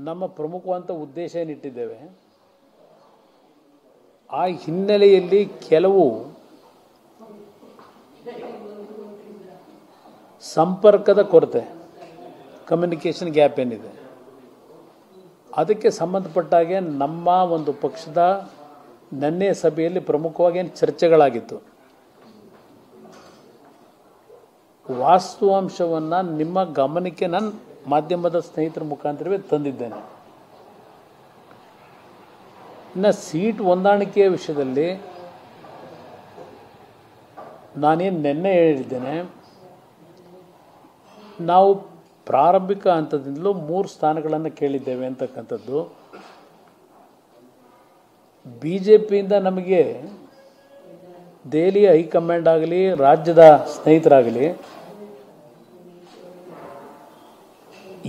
ನಮ್ಮ ಪ್ರಮುಖವಾದ ಉದ್ದೇಶ ಏನಿಟ್ಟಿದ್ದೇವೆ ಆ ಹಿನ್ನೆಲೆಯಲ್ಲಿ ಕೆಲವು ಸಂಪರ್ಕದ ಕೊರತೆ ಕಮ್ಯುನಿಕೇಷನ್ ಗ್ಯಾಪ್ ಏನಿದೆ ಅದಕ್ಕೆ ಸಂಬಂಧಪಟ್ಟಾಗೆ ನಮ್ಮ ಒಂದು ಪಕ್ಷದ ನಿನ್ನೆ ಸಭೆಯಲ್ಲಿ ಪ್ರಮುಖವಾಗಿ ಚರ್ಚೆಗಳಾಗಿತ್ತು. ವಾಸ್ತವಾಂಶವನ್ನು ನಿಮ್ಮ ಗಮನಕ್ಕೆ ನಾನು ಮಾಧ್ಯಮದ ಸ್ನೇಹಿತರ ಮುಖಾಂತರವೇ ತಂದಿದ್ದೇನೆ. ಇನ್ನು ಸೀಟ್ ಹೊಂದಾಣಿಕೆಯ ವಿಷಯದಲ್ಲಿ ನಾನೇನು ನಿನ್ನೆ ಹೇಳಿದ್ದೇನೆ, ನಾವು ಪ್ರಾರಂಭಿಕ ಹಂತದಿಂದಲೂ 3 ಸ್ಥಾನಗಳನ್ನು ಕೇಳಿದ್ದೇವೆ ಅಂತಕ್ಕಂಥದ್ದು. BJPಯಿಂದ ನಮಗೆ ದೆಹಲಿ ಹೈಕಮಾಂಡ್ ಆಗಲಿ ರಾಜ್ಯದ ಸ್ನೇಹಿತರಾಗಲಿ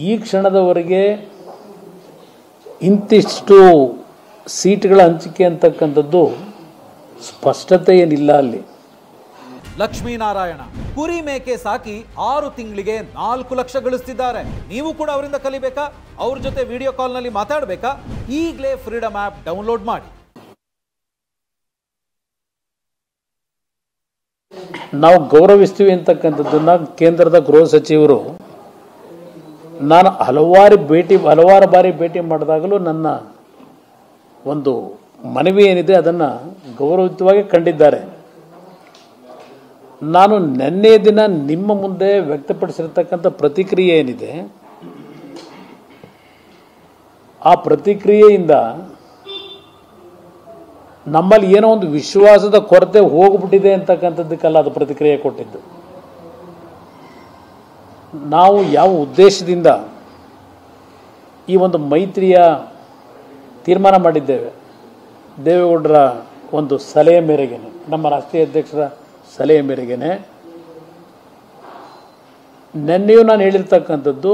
ಈ ಕ್ಷಣದವರೆಗೆ ಇಂತಿಷ್ಟು ಸೀಟ್ಗಳ ಹಂಚಿಕೆ ಅಂತಕ್ಕಂಥದ್ದು ಸ್ಪಷ್ಟತೆ ಏನಿಲ್ಲ. ಅಲ್ಲಿ ಲಕ್ಷ್ಮೀನಾರಾಯಣ ಕುರಿ ಮೇಕೆ ಸಾಕಿ 6 ತಿಂಗಳಿಗೆ 4 ಲಕ್ಷ ಗಳಿಸ್ತಿದ್ದಾರೆ. ನೀವು ಕೂಡ ಅವರಿಂದ ಕಲಿಬೇಕಾ? ಅವ್ರ ಜೊತೆ ವಿಡಿಯೋ ಕಾಲ್ನಲ್ಲಿ ಮಾತಾಡಬೇಕಾ? ಈಗಲೇ ಫ್ರೀಡಮ್ ಆ್ಯಪ್ ಡೌನ್ಲೋಡ್ ಮಾಡಿ. ನಾವು ಗೌರವಿಸ್ತೀವಿ ಅಂತಕ್ಕಂಥದ್ದನ್ನು ಕೇಂದ್ರದ ಗೃಹ ಸಚಿವರು ನಾನು ಹಲವಾರು ಬಾರಿ ಭೇಟಿ ಮಾಡಿದಾಗಲೂ ನನ್ನ ಒಂದು ಮನವಿ ಏನಿದೆ ಅದನ್ನು ಗೌರವಯುತವಾಗಿ ಕಂಡಿದ್ದಾರೆ. ನಾನು ನಿನ್ನೆ ದಿನ ನಿಮ್ಮ ಮುಂದೆ ವ್ಯಕ್ತಪಡಿಸಿರ್ತಕ್ಕಂಥ ಪ್ರತಿಕ್ರಿಯೆ ಏನಿದೆ ಆ ಪ್ರತಿಕ್ರಿಯೆಯಿಂದ ನಮ್ಮಲ್ಲಿ ಏನೋ ಒಂದು ವಿಶ್ವಾಸದ ಕೊರತೆ ಹೋಗ್ಬಿಟ್ಟಿದೆ ಅಂತಕ್ಕಂಥದ್ದಕ್ಕೆಲ್ಲ ಅದು ಪ್ರತಿಕ್ರಿಯೆ ಕೊಟ್ಟಿದ್ದು. ನಾವು ಯಾವ ಉದ್ದೇಶದಿಂದ ಈ ಒಂದು ಮೈತ್ರಿಯ ತೀರ್ಮಾನ ಮಾಡಿದ್ದೇವೆ, ದೇವೇಗೌಡರ ಒಂದು ಸಲಹೆ ಮೇರೆಗೆ, ನಮ್ಮ ರಾಷ್ಟ್ರೀಯ ಅಧ್ಯಕ್ಷರ ಸಲಹೆ ಮೇರೆಗೆ ನಿನ್ನೆಯೂ ನಾನು ಹೇಳಿರ್ತಕ್ಕಂಥದ್ದು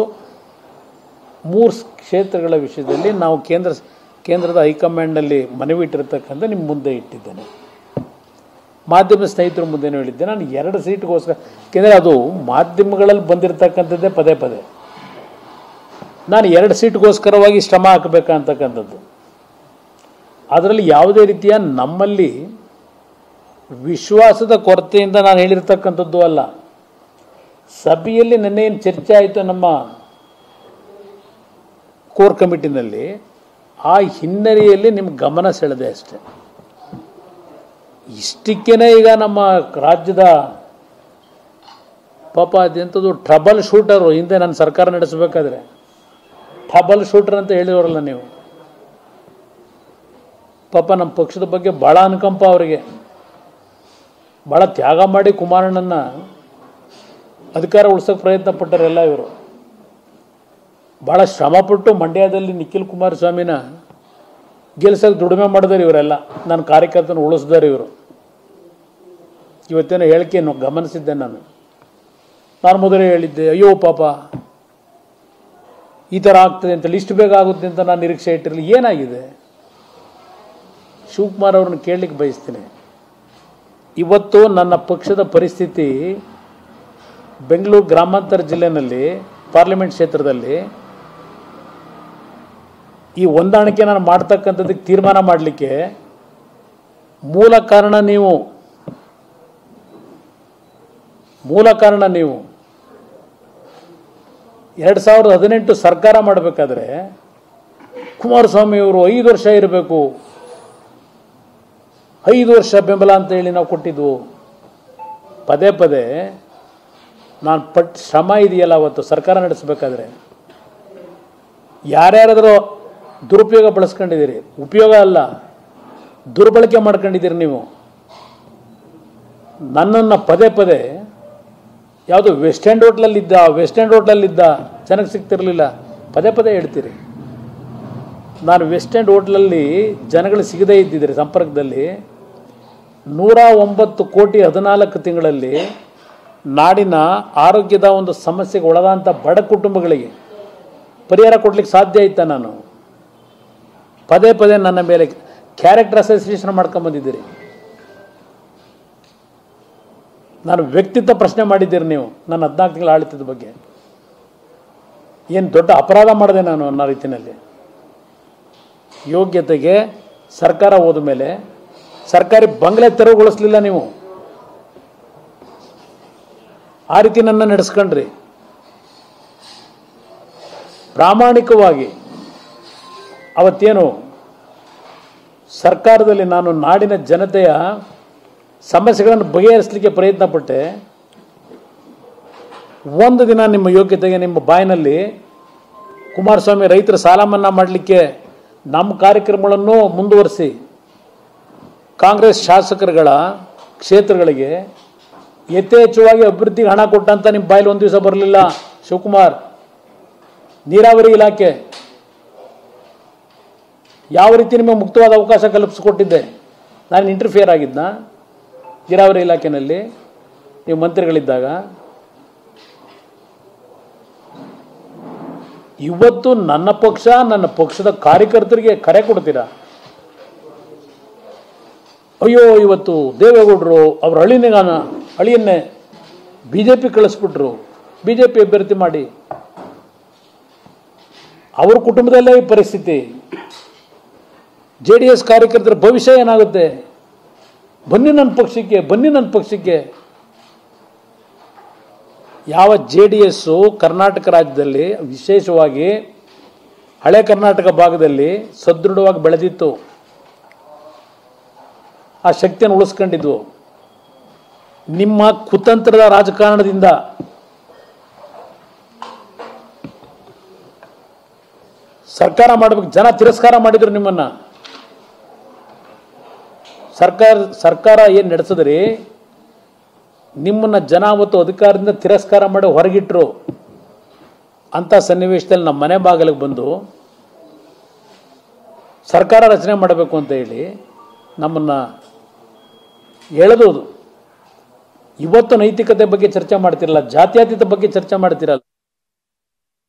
3 ಕ್ಷೇತ್ರಗಳ ವಿಷಯದಲ್ಲಿ ನಾವು ಕೇಂದ್ರದ ಹೈಕಮಾಂಡ್ನಲ್ಲಿ ಮನವಿ ಇಟ್ಟಿರ್ತಕ್ಕಂಥ ನಿಮ್ಮ ಮುಂದೆ ಇಟ್ಟಿದ್ದೇನೆ. ಮಾಧ್ಯಮ ಸ್ನೇಹಿತರ ಮುಂದೆನೂ ಹೇಳಿದ್ದೆ. ನಾನು 2 ಸೀಟ್ಗೋಸ್ಕರ, ಯಾಕೆಂದರೆ ಅದು ಮಾಧ್ಯಮಗಳಲ್ಲಿ ಬಂದಿರತಕ್ಕಂಥದ್ದೇ ಪದೇ ಪದೇ ನಾನು 2 ಸೀಟ್ಗೋಸ್ಕರವಾಗಿ ಶ್ರಮ ಹಾಕಬೇಕಂತಕ್ಕಂಥದ್ದು. ಅದರಲ್ಲಿ ಯಾವುದೇ ರೀತಿಯ ನಮ್ಮಲ್ಲಿ ವಿಶ್ವಾಸದ ಕೊರತೆಯಿಂದ ನಾನು ಹೇಳಿರ್ತಕ್ಕಂಥದ್ದು ಅಲ್ಲ. ಸಭೆಯಲ್ಲಿ ನಿನ್ನೆ ಏನು ಚರ್ಚೆ ಆಯಿತು ನಮ್ಮ ಕೋರ್ ಕಮಿಟಿನಲ್ಲಿ, ಆ ಹಿನ್ನೆಲೆಯಲ್ಲಿ ನಿಮ್ಮ ಗಮನ ಸೆಳೆದೆ ಅಷ್ಟೆ. ಇಷ್ಟಕ್ಕೇನೆ ಈಗ ನಮ್ಮ ರಾಜ್ಯದ ಪಾಪ ಅದೆಂಥದ್ದು ಟ್ರಬಲ್ ಶೂಟರು, ಹಿಂದೆ ನಾನು ಸರ್ಕಾರ ನಡೆಸಬೇಕಾದ್ರೆ ಟ್ರಬಲ್ ಶೂಟರ್ ಅಂತ ಹೇಳಿರೋರಲ್ಲ ನೀವು. ಪಾಪ ನಮ್ಮ ಪಕ್ಷದ ಬಗ್ಗೆ ಭಾಳ ಅನುಕಂಪ, ಅವರಿಗೆ ಭಾಳ ತ್ಯಾಗ ಮಾಡಿ ಕುಮಾರಣ್ಣನ ಅಧಿಕಾರ ಉಳಿಸೋಕೆ ಪ್ರಯತ್ನ ಪಟ್ಟರೆಲ್ಲ ಇವರು. ಭಾಳ ಶ್ರಮಪಟ್ಟು ಮಂಡ್ಯದಲ್ಲಿ ನಿಖಿಲ್ ಕುಮಾರಸ್ವಾಮಿನ ಗೆಲ್ಸೋಕೆ ದುಡಿಮೆ ಮಾಡಿದಾರೆ ಇವರೆಲ್ಲ. ನನ್ನ ಕಾರ್ಯಕರ್ತನ ಉಳಿಸಿದಾರೆ ಇವರು. ಇವತ್ತೇನೋ ಹೇಳಿಕೆಯನ್ನು ಗಮನಿಸಿದ್ದೆ ನಾನು ಮೊದಲೇ ಹೇಳಿದ್ದೆ, ಅಯ್ಯೋ ಪಾಪ ಈ ಥರ ಆಗ್ತದೆ ಅಂತ, ಇಷ್ಟು ಬೇಗ ಆಗುತ್ತೆ ಅಂತ ನಾನು ನಿರೀಕ್ಷೆ ಇಟ್ಟಿರಲಿಲ್ಲ. ಏನಾಗಿದೆ? ಶಿವಕುಮಾರ್ ಅವ್ರನ್ನ ಕೇಳಲಿಕ್ಕೆ ಬಯಸ್ತೀನಿ. ಇವತ್ತು ನನ್ನ ಪಕ್ಷದ ಪರಿಸ್ಥಿತಿ ಬೆಂಗಳೂರು ಗ್ರಾಮಾಂತರ ಜಿಲ್ಲೆಯಲ್ಲಿ ಪಾರ್ಲಿಮೆಂಟ್ ಕ್ಷೇತ್ರದಲ್ಲಿ ಈ ಹೊಂದಾಣಿಕೆ ನಾನು ಮಾಡ್ತಕ್ಕಂಥದ್ದಕ್ಕೆ ತೀರ್ಮಾನ ಮಾಡಲಿಕ್ಕೆ ಮೂಲ ಕಾರಣ ನೀವು 2018 ಸರ್ಕಾರ ಮಾಡಬೇಕಾದ್ರೆ ಕುಮಾರಸ್ವಾಮಿಯವರು 5 ವರ್ಷ ಇರಬೇಕು, 5 ವರ್ಷ ಬೆಂಬಲ ಅಂತ ಹೇಳಿ ನಾವು ಕೊಟ್ಟಿದ್ವು. ಪದೇ ಪದೇ ನಾನು ಪಟ್ಟ ಶ್ರಮ ಇದೆಯಲ್ಲ ಅವತ್ತು ಸರ್ಕಾರ ನಡೆಸಬೇಕಾದ್ರೆ, ಯಾರ್ಯಾರಾದರೂ ದುರುಪಯೋಗ ಬಳಸ್ಕೊಂಡಿದ್ದೀರಿ, ಉಪಯೋಗ ಅಲ್ಲ ದುರ್ಬಳಕೆ ಮಾಡ್ಕೊಂಡಿದ್ದೀರಿ ನೀವು. ನನ್ನನ್ನು ಪದೇ ಪದೇ ಯಾವುದು ವೆಸ್ಟ್ ಎಂಡ್ ಹೋಟ್ಲಲ್ಲಿದ್ದ ಜನಕ್ಕೆ ಸಿಗ್ತಿರಲಿಲ್ಲ, ಪದೇ ಪದೇ ಹೇಳ್ತೀರಿ. ನಾನು ವೆಸ್ಟ್ ಎಂಡ್ ಹೋಟ್ಲಲ್ಲಿ ಜನಗಳು ಸಿಗದೇ ಇದ್ದಿದ್ದರೆ ಸಂಪರ್ಕದಲ್ಲಿ 109 ಕೋಟಿ 14 ತಿಂಗಳಲ್ಲಿ ನಾಡಿನ ಆರೋಗ್ಯದ ಒಂದು ಸಮಸ್ಯೆಗೆ ಒಳಗಾದಂಥ ಬಡ ಕುಟುಂಬಗಳಿಗೆ ಪರಿಹಾರ ಕೊಡ್ಲಿಕ್ಕೆ ಸಾಧ್ಯ ಇತ್ತ? ನಾನು ಪದೇ ಪದೇ ನನ್ನ ಮೇಲೆ ಕ್ಯಾರೆಕ್ಟರ್ ಅಸೋಸಿಯೇಷನ್ ಮಾಡ್ಕೊಂಬಂದಿದ್ದೀರಿ. ನಾನು ವ್ಯಕ್ತಿತ್ವ ಪ್ರಶ್ನೆ ಮಾಡಿದ್ದೀರಿ ನೀವು ನನ್ನ 14 ತಿಂಗಳ ಆಡಳಿತದ ಬಗ್ಗೆ. ಏನು ದೊಡ್ಡ ಅಪರಾಧ ಮಾಡಿದೆ ನಾನು ಅನ್ನೋ ರೀತಿಯಲ್ಲಿ. ಯೋಗ್ಯತೆಗೆ ಸರ್ಕಾರ ಹೋದ ಮೇಲೆ ಸರ್ಕಾರಿ ಬಂಗ್ಲೆ ತೆರವುಗೊಳಿಸಲಿಲ್ಲ ನೀವು. ಆ ರೀತಿ ನನ್ನ ನಡೆಸ್ಕೊಂಡ್ರಿ. ಪ್ರಾಮಾಣಿಕವಾಗಿ ಅವತ್ತೇನು ಸರ್ಕಾರದಲ್ಲಿ ನಾನು ನಾಡಿನ ಜನತೆಯ ಸಮಸ್ಯೆಗಳನ್ನು ಬಗೆಹರಿಸಲಿಕ್ಕೆ ಪ್ರಯತ್ನ ಪಟ್ಟೆ. ಒಂದು ದಿನ ನಿಮ್ಮ ಯೋಗ್ಯತೆಗೆ ನಿಮ್ಮ ಬಾಯಿನಲ್ಲಿ ಕುಮಾರಸ್ವಾಮಿ ರೈತರ ಸಾಲ ಮನ್ನಾ ಮಾಡಲಿಕ್ಕೆ ನಮ್ಮ ಕಾರ್ಯಕ್ರಮಗಳನ್ನು ಮುಂದುವರಿಸಿ ಕಾಂಗ್ರೆಸ್ ಶಾಸಕರುಗಳ ಕ್ಷೇತ್ರಗಳಿಗೆ ಯಥೇಚ್ಛವಾಗಿ ಅಭಿವೃದ್ಧಿಗೆ ಹಣ ಕೊಟ್ಟಂತ ನಿಮ್ಮ ಬಾಯಲ್ಲಿ ಒಂದು ದಿವಸ ಬರಲಿಲ್ಲ. ಶಿವಕುಮಾರ್, ನೀರಾವರಿ ಇಲಾಖೆ ಯಾವ ರೀತಿ ನಿಮಗೆ ಮುಕ್ತವಾದ ಅವಕಾಶ ಕಲ್ಪಿಸಿಕೊಟ್ಟಿದ್ದೆ? ನಾನು ಇಂಟರ್ಫಿಯರ್ ಆಗಿದ್ನ ನೀರಾವರಿ ಇಲಾಖೆಯಲ್ಲಿ ನೀವು ಮಂತ್ರಿಗಳಿದ್ದಾಗ? ಇವತ್ತು ನನ್ನ ಪಕ್ಷ, ನನ್ನ ಪಕ್ಷದ ಕಾರ್ಯಕರ್ತರಿಗೆ ಕರೆ ಕೊಡ್ತೀರಾ? ಅಯ್ಯೋ, ಇವತ್ತು ದೇವೇಗೌಡರು ಅವ್ರ ಅಳಿಯನ್ನೇ BJP ಕಳಿಸ್ಬಿಟ್ರು, BJP ಅಭ್ಯರ್ಥಿ ಮಾಡಿ. ಅವ್ರ ಕುಟುಂಬದಲ್ಲೇ ಈ ಪರಿಸ್ಥಿತಿ. JDS ಕಾರ್ಯಕರ್ತರ ಭವಿಷ್ಯ ಏನಾಗುತ್ತೆ? ಬನ್ನಿ ನನ್ನ ಪಕ್ಷಕ್ಕೆ, ಬನ್ನಿ ನನ್ನ ಪಕ್ಷಕ್ಕೆ. ಯಾವ JDS ಕರ್ನಾಟಕ ರಾಜ್ಯದಲ್ಲಿ, ವಿಶೇಷವಾಗಿ ಹಳೆ ಕರ್ನಾಟಕ ಭಾಗದಲ್ಲಿ ಸದೃಢವಾಗಿ ಬೆಳೆದಿತ್ತು, ಆ ಶಕ್ತಿಯನ್ನು ಉಳಿಸ್ಕೊಂಡಿದ್ವು. ನಿಮ್ಮ ಕುತಂತ್ರದ ರಾಜಕಾರಣದಿಂದ ಸರ್ಕಾರ ಮಾಡಬೇಕು. ಜನ ತಿರಸ್ಕಾರ ಮಾಡಿದ್ರು ನಿಮ್ಮನ್ನ. ಸರ್ಕಾರ ಏನು ನಡೆಸಿದ್ರಿ, ನಿಮ್ಮನ್ನ ಜನ ಅವತ್ತು ಅಧಿಕಾರದಿಂದ ತಿರಸ್ಕಾರ ಮಾಡಿ ಹೊರಗಿಟ್ರು. ಅಂತ ಸನ್ನಿವೇಶದಲ್ಲಿ ನಮ್ಮ ಮನೆ ಬಾಗಿಲಿಗೆ ಬಂದು ಸರ್ಕಾರ ರಚನೆ ಮಾಡಬೇಕು ಅಂತ ಹೇಳಿ ನಮ್ಮನ್ನ ಎಳೆದೋದು. ಇವತ್ತು ನೈತಿಕತೆ ಬಗ್ಗೆ ಚರ್ಚೆ ಮಾಡ್ತಿರಲ್ಲ, ಜಾತ್ಯತೀತ ಬಗ್ಗೆ ಚರ್ಚೆ ಮಾಡ್ತಿರಲ್ಲ.